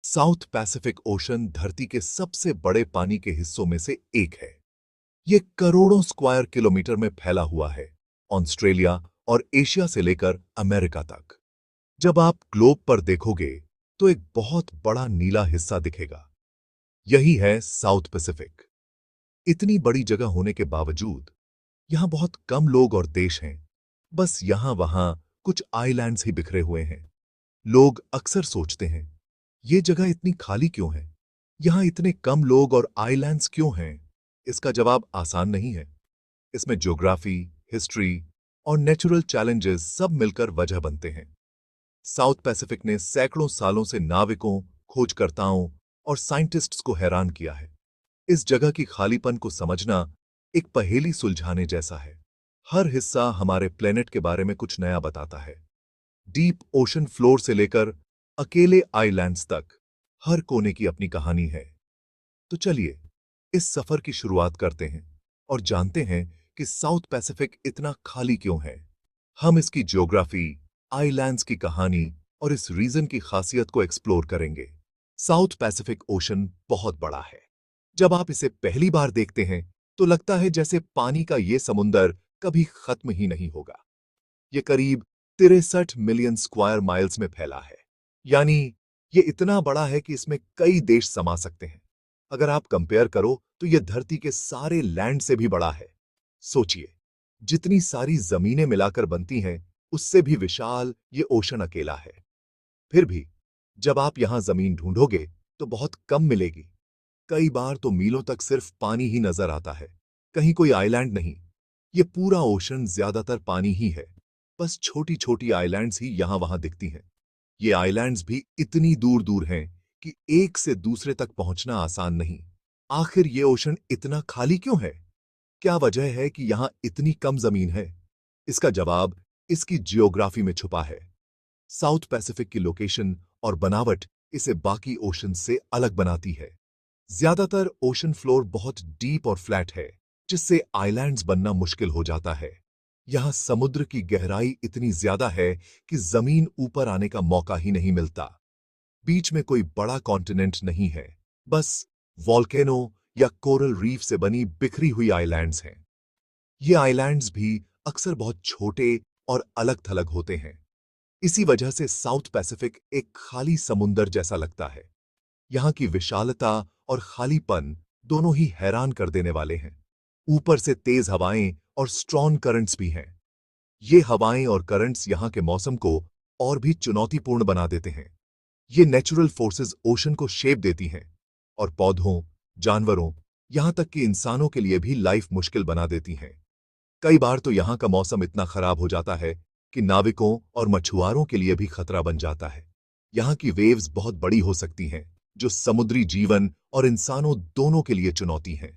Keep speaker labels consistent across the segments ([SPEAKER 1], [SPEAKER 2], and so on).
[SPEAKER 1] South Pacific ocean धरती के सबसे बड़े पानी के हिस्सों में से एक है। ये करोड़ों स्क्वायर किलोमीटर में फैला हुआ है, ऑस्ट्रेलिया और एशिया से लेकर अमेरिका तक। जब आप ग्लोब पर देखोगे तो एक बहुत बड़ा नीला हिस्सा दिखेगा। यही है साउथ पैसिफिक। इतनी बड़ी जगह होने के बावजूद यहां बहुत कम लोग और देश हैं। बस यहां वहां कुछ आइलैंड्स ही बिखरे हुए हैं। लोग अक्सर सोचते हैं, ये जगह इतनी खाली क्यों है? यहां इतने कम लोग और आइलैंड्स क्यों हैं? इसका जवाब आसान नहीं है। इसमें ज्योग्राफी, हिस्ट्री और नेचुरल चैलेंजेस सब मिलकर वजह बनते हैं। साउथ पैसिफिक ने सैकड़ों सालों से नाविकों, खोजकर्ताओं और साइंटिस्ट्स को हैरान किया है। इस जगह की खालीपन को समझना एक पहेली सुलझाने जैसा है। हर हिस्सा हमारे प्लेनेट के बारे में कुछ नया बताता है। डीप ओशन फ्लोर से लेकर अकेले आइलैंड्स तक हर कोने की अपनी कहानी है। तो चलिए इस सफर की शुरुआत करते हैं और जानते हैं कि साउथ पैसिफिक इतना खाली क्यों है। हम इसकी ज्योग्राफी, आइलैंड्स की कहानी और इस रीजन की खासियत को एक्सप्लोर करेंगे। साउथ पैसिफिक ओशन बहुत बड़ा है। जब आप इसे पहली बार देखते हैं तो लगता है जैसे पानी का ये समुंदर कभी खत्म ही नहीं होगा। ये करीब 63 मिलियन स्क्वायर माइल्स में फैला है। यानी ये इतना बड़ा है कि इसमें कई देश समा सकते हैं। अगर आप कंपेयर करो तो यह धरती के सारे लैंड से भी बड़ा है। सोचिए, जितनी सारी जमीनें मिलाकर बनती हैं उससे भी विशाल ये ओशन अकेला है। फिर भी जब आप यहां जमीन ढूंढोगे तो बहुत कम मिलेगी। कई बार तो मीलों तक सिर्फ पानी ही नजर आता है, कहीं कोई आइलैंड नहीं। ये पूरा ओशन ज्यादातर पानी ही है। बस छोटी छोटी आइलैंड्स ही यहां वहां दिखती हैं। ये आइलैंड्स भी इतनी दूर दूर हैं कि एक से दूसरे तक पहुंचना आसान नहीं। आखिर ये ओशन इतना खाली क्यों है? क्या वजह है कि यहां इतनी कम जमीन है? इसका जवाब इसकी जियोग्राफी में छुपा है। साउथ पैसिफिक की लोकेशन और बनावट इसे बाकी ओशन से अलग बनाती है। ज्यादातर ओशन फ्लोर बहुत डीप और फ्लैट है, जिससे आइलैंड्स बनना मुश्किल हो जाता है। यहां समुद्र की गहराई इतनी ज्यादा है कि जमीन ऊपर आने का मौका ही नहीं मिलता। बीच में कोई बड़ा कॉन्टिनेंट नहीं है, बस वॉल्केनो या कोरल रीफ से बनी बिखरी हुई आइलैंड्स हैं। ये आइलैंड्स भी अक्सर बहुत छोटे और अलग थलग होते हैं। इसी वजह से साउथ पैसिफिक एक खाली समुंदर जैसा लगता है। यहां की विशालता और खालीपन दोनों ही हैरान कर देने वाले हैं। ऊपर से तेज हवाएं और स्ट्रॉन्ग करंट्स भी हैं। ये हवाएं और करंट्स यहां के मौसम को और भी चुनौतीपूर्ण बना देते हैं। ये नेचुरल फोर्सेस ओशन को शेप देती हैं और पौधों, जानवरों, यहां तक कि इंसानों के लिए भी लाइफ मुश्किल बना देती हैं। कई बार तो यहां का मौसम इतना खराब हो जाता है कि नाविकों और मछुआरों के लिए भी खतरा बन जाता है। यहां की वेव्स बहुत बड़ी हो सकती हैं, जो समुद्री जीवन और इंसानों दोनों के लिए चुनौती हैं।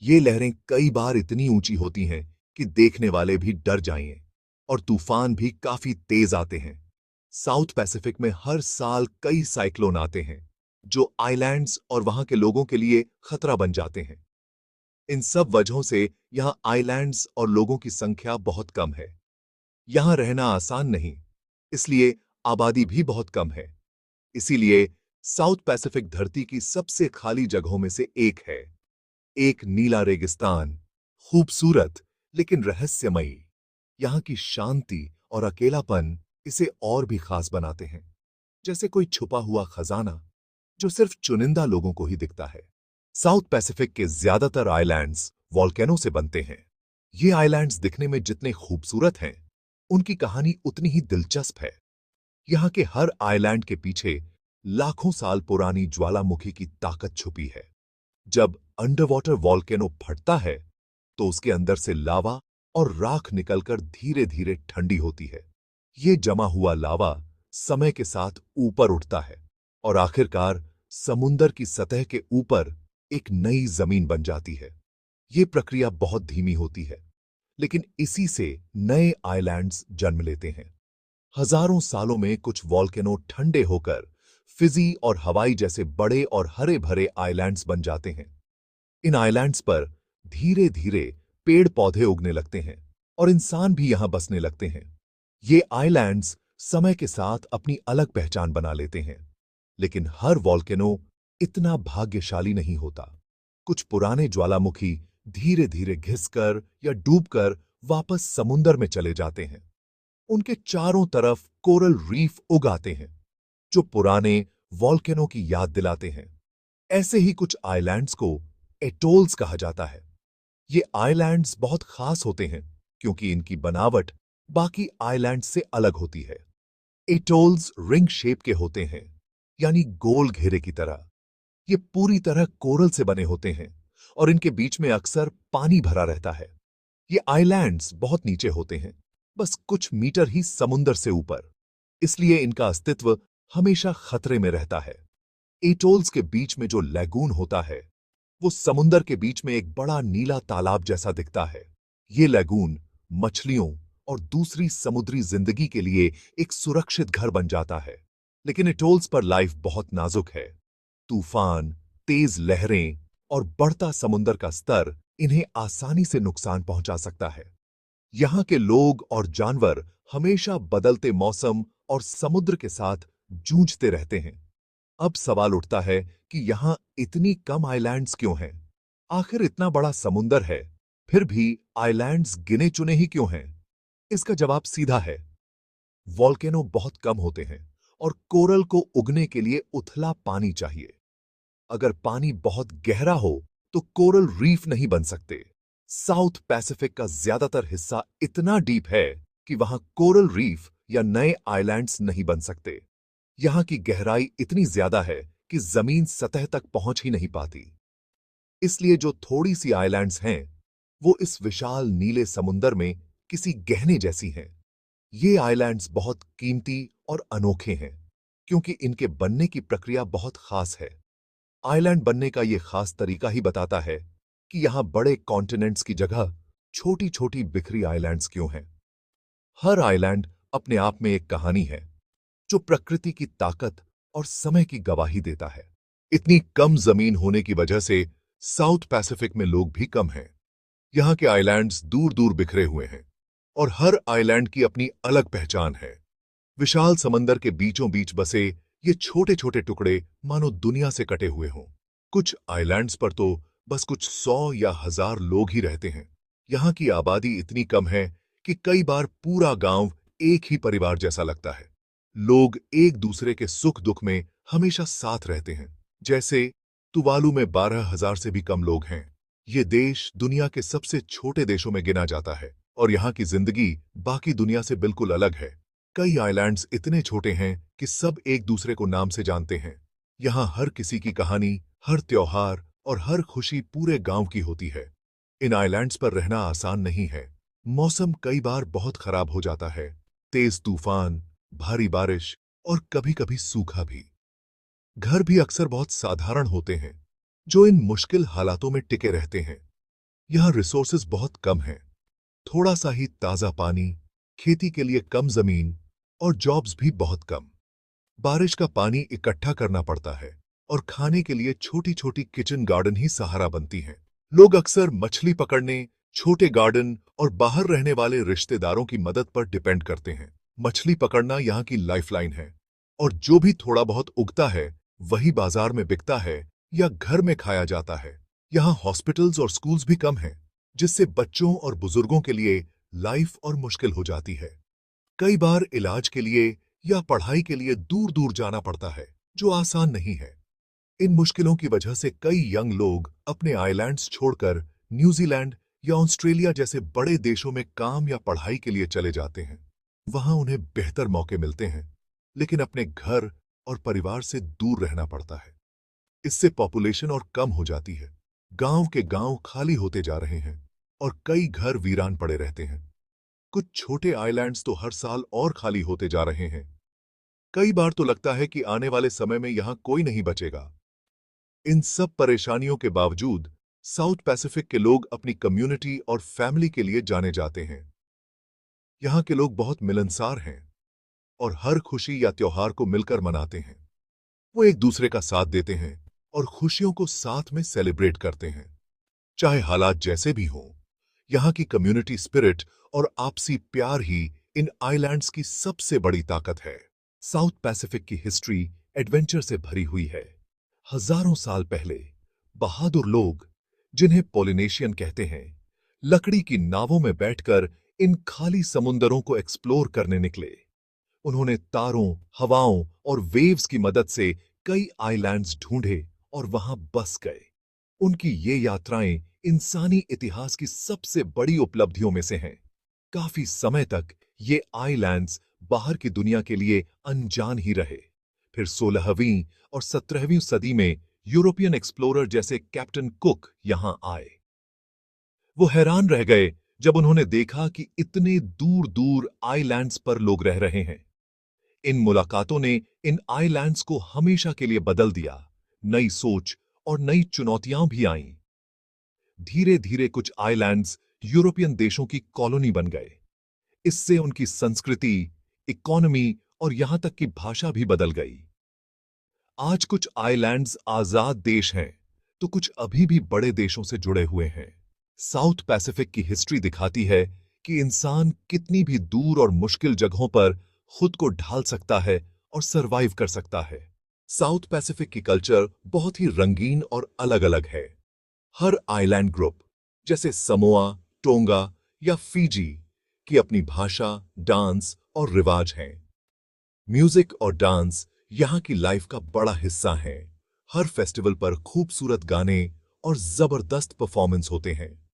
[SPEAKER 1] ये लहरें कई बार इतनी ऊंची होती हैं कि देखने वाले भी डर जाएं और तूफान भी काफी तेज आते हैं। साउथ पैसिफिक में हर साल कई साइक्लोन आते हैं, जो आइलैंड्स और वहां के लोगों के लिए खतरा बन जाते हैं। इन सब वजहों से यहां आइलैंड्स और लोगों की संख्या बहुत कम है। यहां रहना आसान नहीं, इसलिए आबादी भी बहुत कम है। इसीलिए साउथ पैसिफिक धरती की सबसे खाली जगहों में से एक है। एक नीला रेगिस्तान, खूबसूरत लेकिन रहस्यमयी। यहां की शांति और अकेलापन इसे और भी खास बनाते हैं, जैसे कोई छुपा हुआ खजाना जो सिर्फ चुनिंदा लोगों को ही दिखता है। साउथ पैसिफिक के ज्यादातर आइलैंड्स वॉल्केनो से बनते हैं। ये आइलैंड्स दिखने में जितने खूबसूरत हैं, उनकी कहानी उतनी ही दिलचस्प है। यहां के हर आइलैंड के पीछे लाखों साल पुरानी ज्वालामुखी की ताकत छुपी है। जब अंडर वाटर वॉल्केनो फटता है तो उसके अंदर से लावा और राख निकलकर धीरे धीरे ठंडी होती है। ये जमा हुआ लावा समय के साथ ऊपर उठता है और आखिरकार समुंदर की सतह के ऊपर एक नई जमीन बन जाती है। ये प्रक्रिया बहुत धीमी होती है, लेकिन इसी से नए आइलैंड्स जन्म लेते हैं। हजारों सालों में कुछ वॉल्केनो ठंडे होकर फिजी और हवाई जैसे बड़े और हरे भरे आइलैंड्स बन जाते हैं। इन आइलैंड्स पर धीरे धीरे पेड़ पौधे उगने लगते हैं और इंसान भी यहां बसने लगते हैं। ये आइलैंड्स समय के साथ अपनी अलग पहचान बना लेते हैं। लेकिन हर वॉल्केनो इतना भाग्यशाली नहीं होता। कुछ पुराने ज्वालामुखी धीरे धीरे घिसकर या डूबकर वापस समुंदर में चले जाते हैं। उनके चारों तरफ कोरल रीफ उग आते हैं जो पुराने वॉल्केनो की याद दिलाते हैं। ऐसे ही कुछ आइलैंड्स को एटोल्स कहा जाता है। ये आइलैंड्स बहुत खास होते हैं क्योंकि इनकी बनावट बाकी आइलैंड्स से अलग होती है। एटोल्स रिंग शेप के होते हैं, यानी गोल घेरे की तरह। ये पूरी तरह कोरल से बने होते हैं और इनके बीच में अक्सर पानी भरा रहता है। ये आइलैंड्स बहुत नीचे होते हैं, बस कुछ मीटर ही समुंदर से ऊपर, इसलिए इनका अस्तित्व हमेशा खतरे में रहता है। एटोल्स के बीच में जो लैगून होता है वो समुंदर के बीच में एक बड़ा नीला तालाब जैसा दिखता है। ये लैगून मछलियों और दूसरी समुद्री जिंदगी के लिए एक सुरक्षित घर बन जाता है। लेकिन एटोल्स पर लाइफ बहुत नाजुक है। तूफान, तेज लहरें और बढ़ता समुंदर का स्तर इन्हें आसानी से नुकसान पहुंचा सकता है। यहां के लोग और जानवर हमेशा बदलते मौसम और समुद्र के साथ जूझते रहते हैं। अब सवाल उठता है कि यहां इतनी कम आइलैंड्स क्यों हैं? आखिर इतना बड़ा समुंदर है, फिर भी आइलैंड्स गिने चुने ही क्यों हैं? इसका जवाब सीधा है। वॉल्केनो बहुत कम होते हैं और कोरल को उगने के लिए उथला पानी चाहिए। अगर पानी बहुत गहरा हो तो कोरल रीफ नहीं बन सकते। साउथ पैसिफिक का ज्यादातर हिस्सा इतना डीप है कि वहां कोरल रीफ या नए आइलैंड्स नहीं बन सकते। यहां की गहराई इतनी ज्यादा है कि जमीन सतह तक पहुंच ही नहीं पाती। इसलिए जो थोड़ी सी आइलैंड्स हैं, वो इस विशाल नीले समुंदर में किसी गहने जैसी हैं। ये आइलैंड्स बहुत कीमती और अनोखे हैं क्योंकि इनके बनने की प्रक्रिया बहुत खास है। आइलैंड बनने का ये खास तरीका ही बताता है कि यहां बड़े कॉन्टिनेंट्स की जगह छोटी छोटी बिखरी आइलैंड्स क्यों हैं। हर आइलैंड अपने आप में एक कहानी है जो प्रकृति की ताकत और समय की गवाही देता है। इतनी कम जमीन होने की वजह से साउथ पैसिफिक में लोग भी कम हैं। यहाँ के आइलैंड्स दूर दूर बिखरे हुए हैं और हर आइलैंड की अपनी अलग पहचान है। विशाल समंदर के बीचों बीच बसे ये छोटे छोटे टुकड़े मानो दुनिया से कटे हुए हों। कुछ आइलैंड्स पर तो बस कुछ 100 या 1000 लोग ही रहते हैं। यहाँ की आबादी इतनी कम है कि कई बार पूरा गांव एक ही परिवार जैसा लगता है। लोग एक दूसरे के सुख दुख में हमेशा साथ रहते हैं। जैसे तुवालू में 12,000 से भी कम लोग हैं। ये देश दुनिया के सबसे छोटे देशों में गिना जाता है और यहाँ की जिंदगी बाकी दुनिया से बिल्कुल अलग है। कई आइलैंड्स इतने छोटे हैं कि सब एक दूसरे को नाम से जानते हैं। यहाँ हर किसी की कहानी, हर त्योहार और हर खुशी पूरे गांव की होती है। इन आइलैंड्स पर रहना आसान नहीं है। मौसम कई बार बहुत खराब हो जाता है। तेज तूफान, भारी बारिश और कभी-कभी सूखा भी। घर भी अक्सर बहुत साधारण होते हैं जो इन मुश्किल हालातों में टिके रहते हैं। यहाँ रिसोर्सेज बहुत कम हैं। थोड़ा सा ही ताजा पानी, खेती के लिए कम जमीन और जॉब्स भी बहुत कम। बारिश का पानी इकट्ठा करना पड़ता है और खाने के लिए छोटी छोटी किचन गार्डन ही सहारा बनती हैं। लोग अक्सर मछली पकड़ने, छोटे गार्डन और बाहर रहने वाले रिश्तेदारों की मदद पर डिपेंड करते हैं। मछली पकड़ना यहाँ की लाइफलाइन है और जो भी थोड़ा बहुत उगता है वही बाजार में बिकता है या घर में खाया जाता है। यहाँ हॉस्पिटल्स और स्कूल्स भी कम हैं, जिससे बच्चों और बुजुर्गों के लिए लाइफ और मुश्किल हो जाती है। कई बार इलाज के लिए या पढ़ाई के लिए दूर दूर जाना पड़ता है, जो आसान नहीं है। इन मुश्किलों की वजह से कई यंग लोग अपने आइलैंड्स छोड़कर न्यूजीलैंड या ऑस्ट्रेलिया जैसे बड़े देशों में काम या पढ़ाई के लिए चले जाते हैं। वहां उन्हें बेहतर मौके मिलते हैं, लेकिन अपने घर और परिवार से दूर रहना पड़ता है। इससे पॉपुलेशन और कम हो जाती है। गांव के गांव खाली होते जा रहे हैं और कई घर वीरान पड़े रहते हैं। कुछ छोटे आइलैंड्स तो हर साल और खाली होते जा रहे हैं। कई बार तो लगता है कि आने वाले समय में यहां कोई नहीं बचेगा। इन सब परेशानियों के बावजूद साउथ पैसिफिक के लोग अपनी कम्युनिटी और फैमिली के लिए जाने जाते हैं। यहाँ के लोग बहुत मिलनसार हैं और हर खुशी या त्योहार को मिलकर मनाते हैं। वो एक दूसरे का साथ देते हैं और खुशियों को साथ में सेलिब्रेट करते हैं। चाहे हालात जैसे भी हों, यहाँ की कम्युनिटी स्पिरिट और आपसी प्यार ही इन आइलैंड्स की सबसे बड़ी ताकत है। साउथ पैसिफिक की हिस्ट्री एडवेंचर से भरी हुई है। हजारों साल पहले बहादुर लोग, जिन्हें पोलिनेशियन कहते हैं, लकड़ी की नावों में बैठकर इन खाली समुंदरों को एक्सप्लोर करने निकले। उन्होंने तारों, हवाओं और वेव्स की मदद से कई आइलैंड्स ढूंढे और वहां बस गए। उनकी ये यात्राएं इंसानी इतिहास की सबसे बड़ी उपलब्धियों में से हैं। काफी समय तक ये आइलैंड्स बाहर की दुनिया के लिए अनजान ही रहे। फिर 16वीं और 17वीं सदी में यूरोपियन एक्सप्लोरर जैसे कैप्टन कुक यहां आए। वो हैरान रह गए जब उन्होंने देखा कि इतने दूर दूर आइलैंड्स पर लोग रह रहे हैं। इन मुलाकातों ने इन आइलैंड्स को हमेशा के लिए बदल दिया। नई सोच और नई चुनौतियां भी आईं। धीरे धीरे कुछ आइलैंड्स यूरोपियन देशों की कॉलोनी बन गए। इससे उनकी संस्कृति, इकोनॉमी और यहां तक कि भाषा भी बदल गई। आज कुछ आइलैंड्स आजाद देश हैं, तो कुछ अभी भी बड़े देशों से जुड़े हुए हैं। साउथ पैसिफिक की हिस्ट्री दिखाती है कि इंसान कितनी भी दूर और मुश्किल जगहों पर खुद को ढाल सकता है और सरवाइव कर सकता है। साउथ पैसिफिक की कल्चर बहुत ही रंगीन और अलग-अलग है। हर आइलैंड ग्रुप, जैसे समोआ, टोंगा या फीजी, की अपनी भाषा, डांस और रिवाज हैं। म्यूजिक और डांस यहाँ की लाइफ का बड़ा हिस्सा हैं। हर फेस्टिवल पर खूबसूरत गाने और जबरदस्त परफॉर्मेंस होते हैं।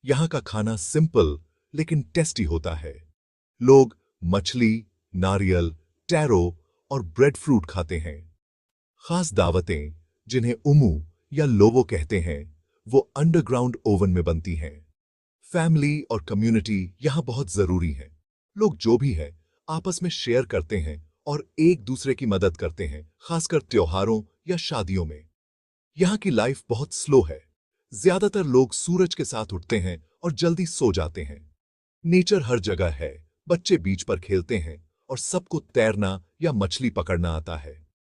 [SPEAKER 1] यहाँ का खाना सिंपल लेकिन टेस्टी होता है। लोग मछली, नारियल, टैरो और ब्रेड फ्रूट खाते हैं। खास दावतें, जिन्हें उमू या लोवो कहते हैं, वो अंडरग्राउंड ओवन में बनती हैं। फैमिली और कम्युनिटी यहाँ बहुत जरूरी है। लोग जो भी है आपस में शेयर करते हैं और एक दूसरे की मदद करते हैं, खासकर त्योहारों या शादियों में। यहाँ की लाइफ बहुत स्लो है। ज्यादातर लोग सूरज के साथ उठते हैं और जल्दी सो जाते हैं। नेचर हर जगह है, बच्चे बीच पर खेलते हैं और सबको तैरना या मछली पकड़ना आता है।